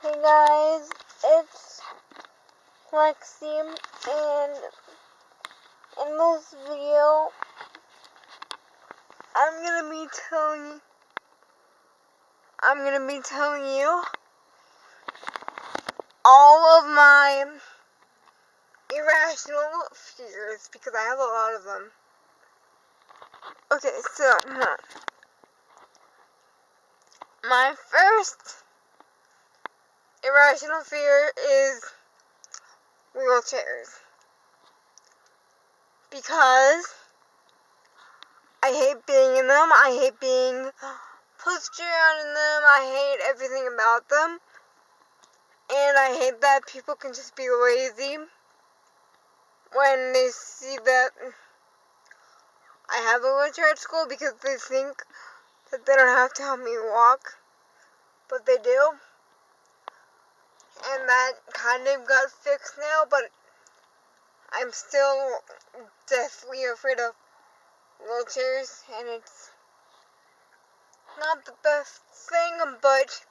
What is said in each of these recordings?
Hey guys, it's Lexi, and in this video, I'm gonna be telling you all of my irrational fears, because I have a lot of them. Okay, so, my first irrational fear is wheelchairs, because I hate being in them. I hate being pushed around in them. I hate everything about them. And I hate that people can just be lazy when they see that I have a wheelchair at school, because they think that they don't have to help me walk, but they do. And that kind of got fixed now, but I'm still deathly afraid of wheelchairs, and it's not the best thing, but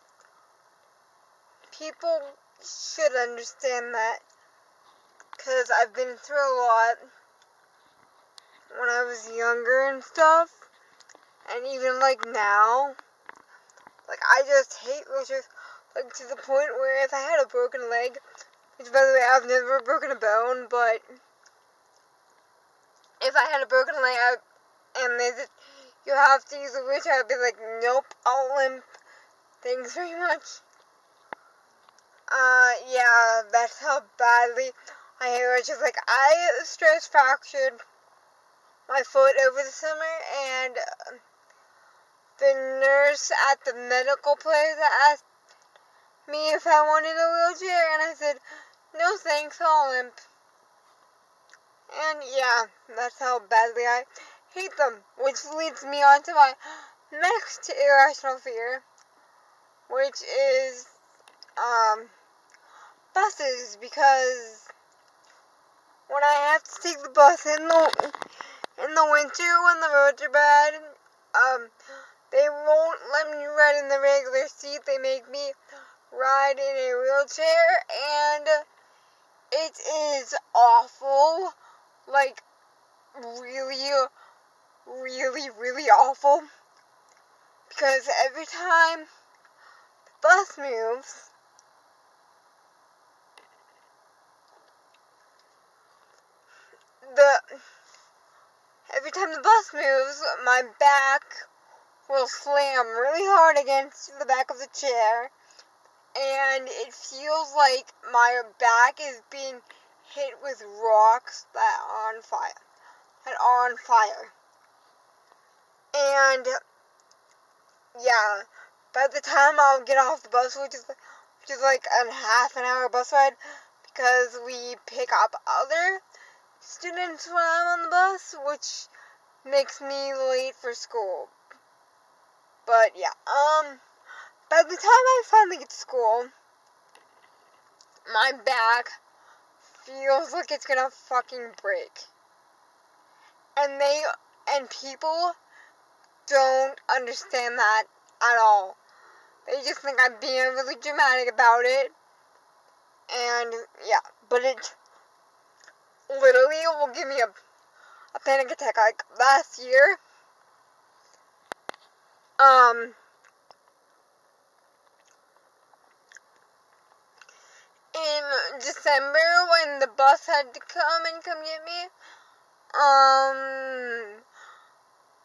people should understand that, because I've been through a lot when I was younger and stuff, and even like now, like I just hate wheelchairs, like to the point where if I had a broken leg, which by the way I've never broken a bone, but if I had a broken leg and they said you have to use a wheelchair, I'd be like, nope, I'll limp, thanks very much. Yeah, that's how badly I hate wheelchairs. Like, I stress fractured my foot over the summer, and the nurse at the medical place asked me if I wanted a wheelchair, and I said, no thanks, I'll limp. And yeah, that's how badly I hate them, which leads me on to my next irrational fear, which is, buses, because when I have to take the bus in the winter when the roads are bad, they won't let me ride in the regular seat. They make me ride in a wheelchair, and it is awful. Like, really, really, really awful. Because every time the bus moves, my back will slam really hard against the back of the chair, and it feels like my back is being hit with rocks that are on fire. And yeah, by the time I'll get off the bus, which is like a half an hour bus ride, because we pick up other students when I'm on the bus, which makes me late for school. But yeah, by the time I finally get to school, my back feels like it's gonna fucking break. And people don't understand that at all. They just think I'm being really dramatic about it. And yeah, but it literally will give me a panic attack. Like last year, in December, when the bus had to come get me,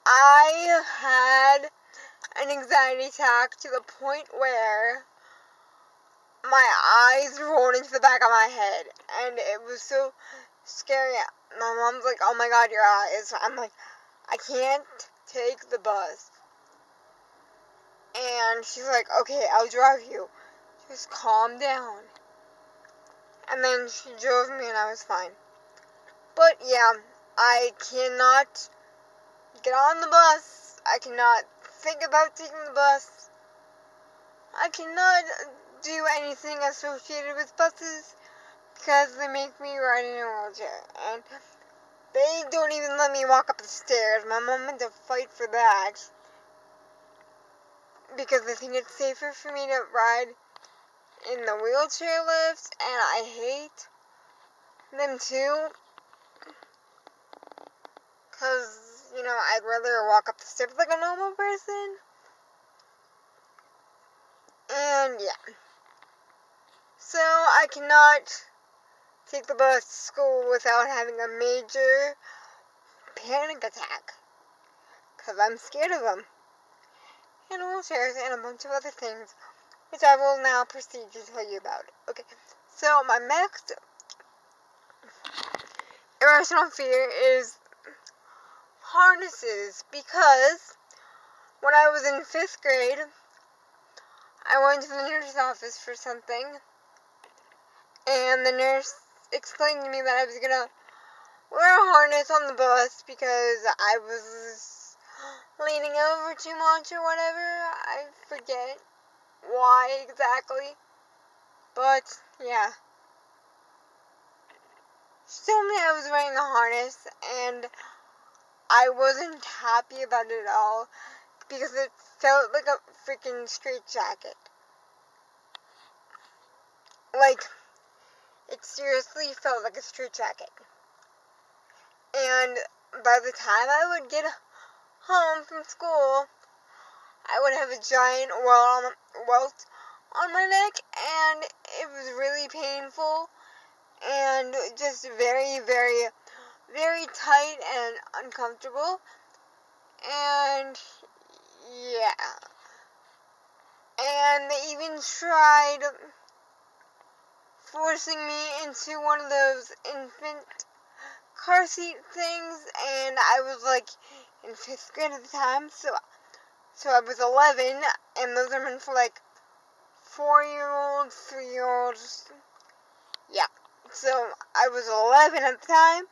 I had an anxiety attack to the point where my eyes rolled into the back of my head, and it was so scary. My mom's like, oh my god, your eyes. I'm like, I can't take the bus. And she's like, okay, I'll drive you. Just calm down. And then she drove me and I was fine. But yeah, I cannot get on the bus. I cannot think about taking the bus. I cannot do anything associated with buses, because they make me ride in a wheelchair. And they don't even let me walk up the stairs. My mom had to fight for that, because they think it's safer for me to ride in the wheelchair lift, and I hate them too, because, I'd rather walk up the steps like a normal person, and yeah, so I cannot take the bus to school without having a major panic attack, because I'm scared of them, and wheelchairs, and a bunch of other things, which I will now proceed to tell you about. Okay, so my next irrational fear is harnesses, because when I was in 5th grade, I went to the nurse's office for something, and the nurse explained to me that I was gonna wear a harness on the bus because I was leaning over too much or whatever. I forget why exactly, but yeah. She told me I was wearing a harness, and I wasn't happy about it at all, because it felt like a freaking straitjacket. Like, it seriously felt like a straitjacket. And by the time I would get home from school, I would have a giant welt on my neck, and it was really painful, and just very, very, very tight and uncomfortable, and yeah. And they even tried forcing me into one of those infant car seat things, and I was like in 5th grade at the time, so I was 11, and those are meant for like 4-year-olds, 3-year-olds, yeah, so I was 11 at the time,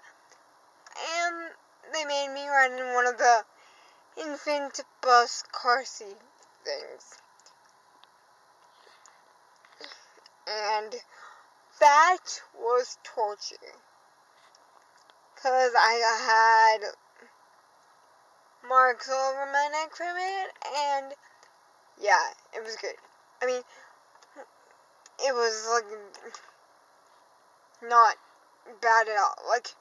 and they made me ride in one of the infant bus car seat things, and that was torture, because I had marks all over my neck from it, and yeah, it was good. I mean, it was like not bad at all. Like,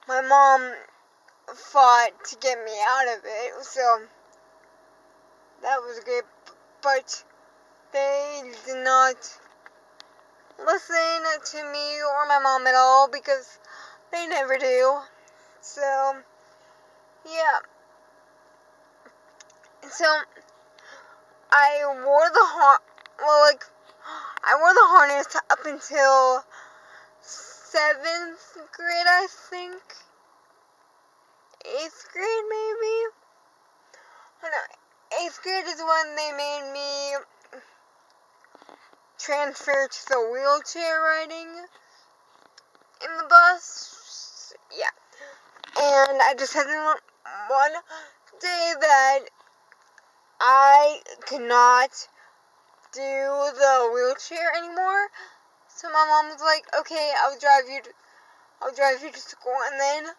my mom fought to get me out of it, so that was good, but they did not listen to me or my mom at all, because they never do. So yeah, so I wore the harness up until 7th grade, I think. 8th grade, maybe? Oh, no, 8th grade is when they made me transfer to the wheelchair riding in the bus. Yeah. And I just had one day that I could not do the wheelchair anymore. So my mom was like, okay, I'll drive you to school, and then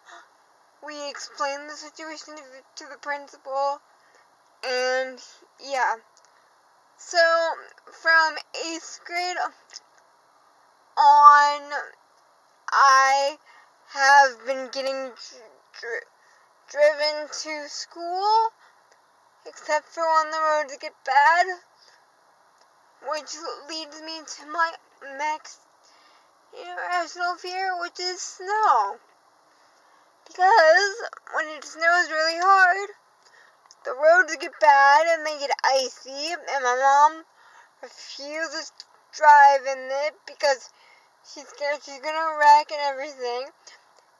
we explained the situation to the principal, and yeah. So from 8th grade on, I have been getting driven to school, except for when the roads get bad, which leads me to my next irrational fear, which is snow. Because when it snows really hard, the roads get bad and they get icy, and my mom refuses to drive in it because she's scared she's gonna wreck and everything.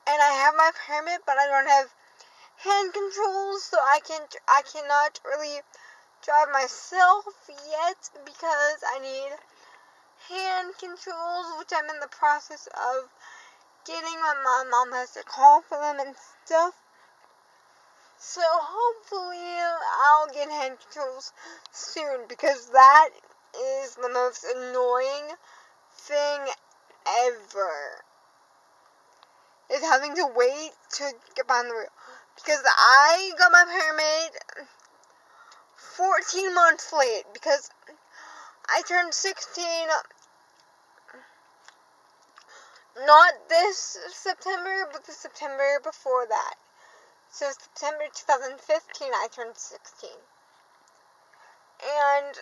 And I have my permit, but I don't have hand controls, so I cannot really drive myself yet, because I need hand controls, which I'm in the process of getting. My mom has to call for them and stuff. So hopefully I'll get hand controls soon, because that is the most annoying thing ever, is having to wait to get behind the wheel. Because I got my permit 14 months late, because I turned 16, not this September, but the September before that. So September 2015, I turned 16. And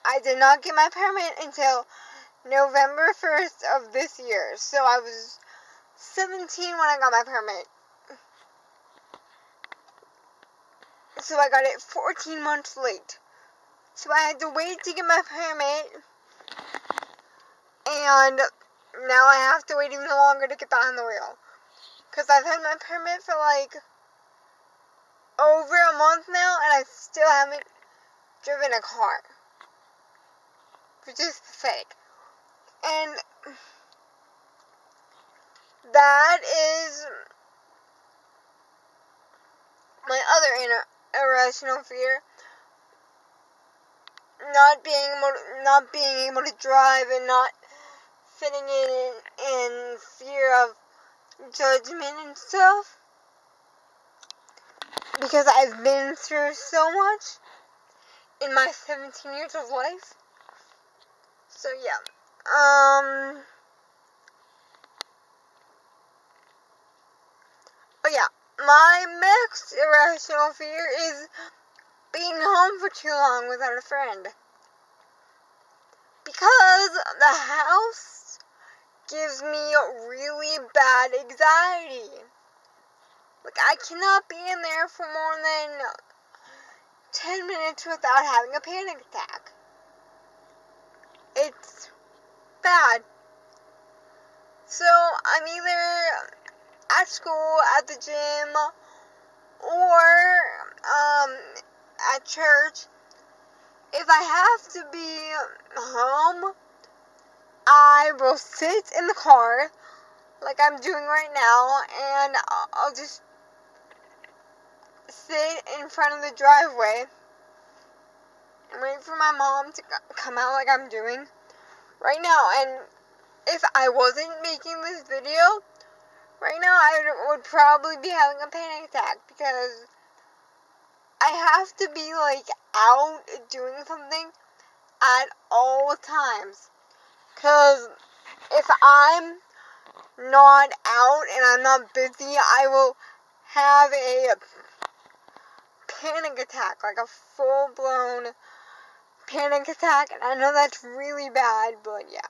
I did not get my permit until November 1st of this year. So I was 17 when I got my permit. So I got it 14 months late. So I had to wait to get my permit. And now I have to wait even longer to get behind the wheel. Because I've had my permit for like over a month now, and I still haven't driven a car. Which is pathetic. And that is my other irrational fear. Not being able to drive and not fitting in fear of judgment and stuff. Because I've been through so much in my 17 years of life. So yeah. But yeah, my next irrational fear is being home for too long without a friend. Because the house gives me really bad anxiety. Like, I cannot be in there for more than 10 minutes without having a panic attack. It's bad. So, I'm either at school, at the gym, or at church. If I have to be home, I will sit in the car, like I'm doing right now, and I'll just sit in front of the driveway and wait for my mom to come out like I'm doing right now. And if I wasn't making this video right now, I would probably be having a panic attack, because I have to be like out doing something at all times. Because if I'm not out and I'm not busy, I will have a panic attack, like a full-blown panic attack. And I know that's really bad, but yeah.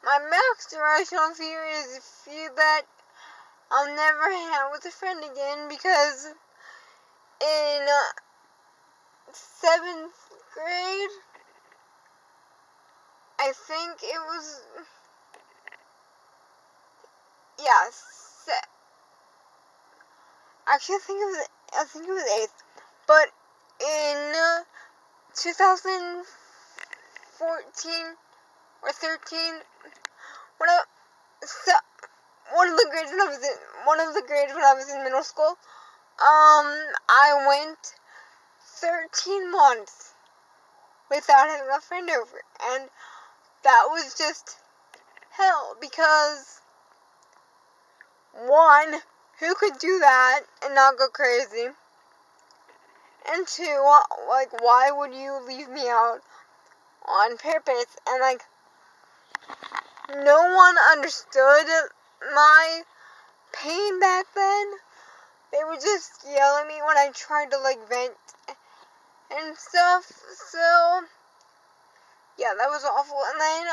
My next irrational fear is a fear that I'll never hang out with a friend again, because in 7th grade, I think it was, actually I think it was 8th, but in 2014 or 13, one of the grades when I was in middle school, I went 13 months without having a friend over, and that was just hell, because 1, who could do that and not go crazy? And 2, like, why would you leave me out on purpose? And like, no one understood my pain back then. They would just yell at me when I tried to like vent and stuff. So yeah, that was awful. And then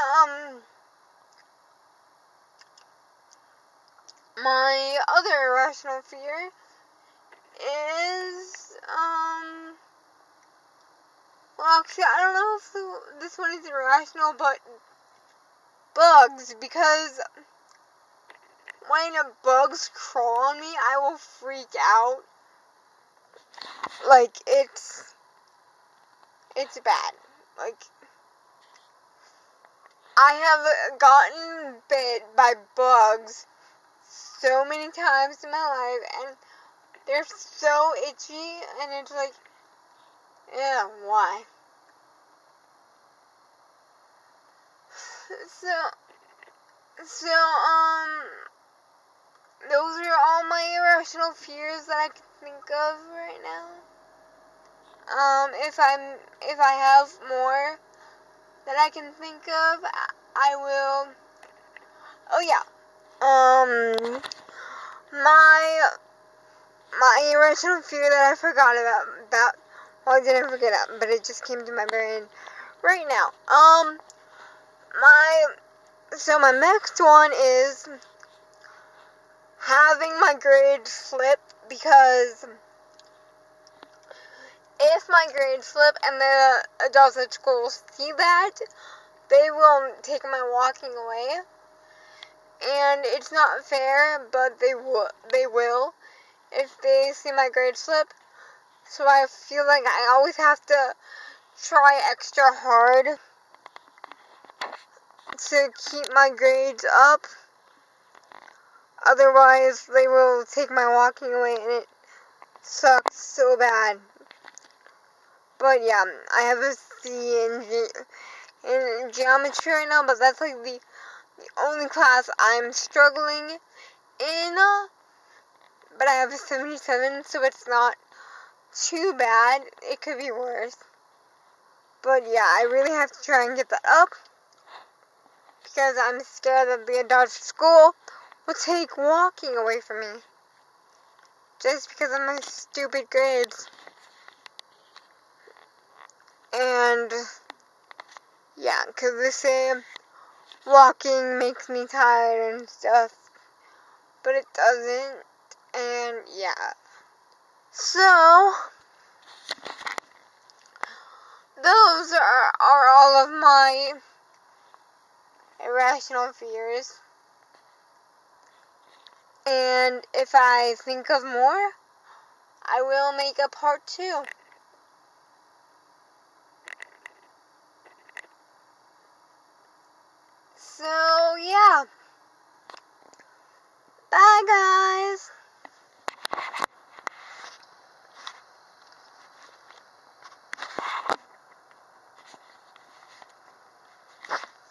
my other irrational fear is well, actually, I don't know if this one is irrational, but bugs, because when bugs crawl on me, I will freak out. Like, it's bad. Like, I have gotten bit by bugs so many times in my life, and they're so itchy, and it's like, yeah, why? So, those are all my irrational fears that I can think of right now. If I have more that I can think of, I will. Oh yeah. My irrational fear that I forgot about. Well, I didn't forget it, but it just came to my brain right now. My next one is having my grades flip, because if my grades flip and the adults at school see that, they will take my walking away. And it's not fair, but they will if they see my grades slip. So I feel like I always have to try extra hard to keep my grades up. Otherwise, they will take my walking away, and it sucks so bad. But yeah, I have a C in geometry right now, but that's like the only class I'm struggling in. But I have a 77, so it's not too bad. It could be worse. But yeah, I really have to try and get that up, because I'm scared that the adults at school will take walking away from me just because of my stupid grades. And yeah, because they say walking makes me tired and stuff, but it doesn't. And yeah, so those are all of my irrational fears. And if I think of more, I will make a part 2. So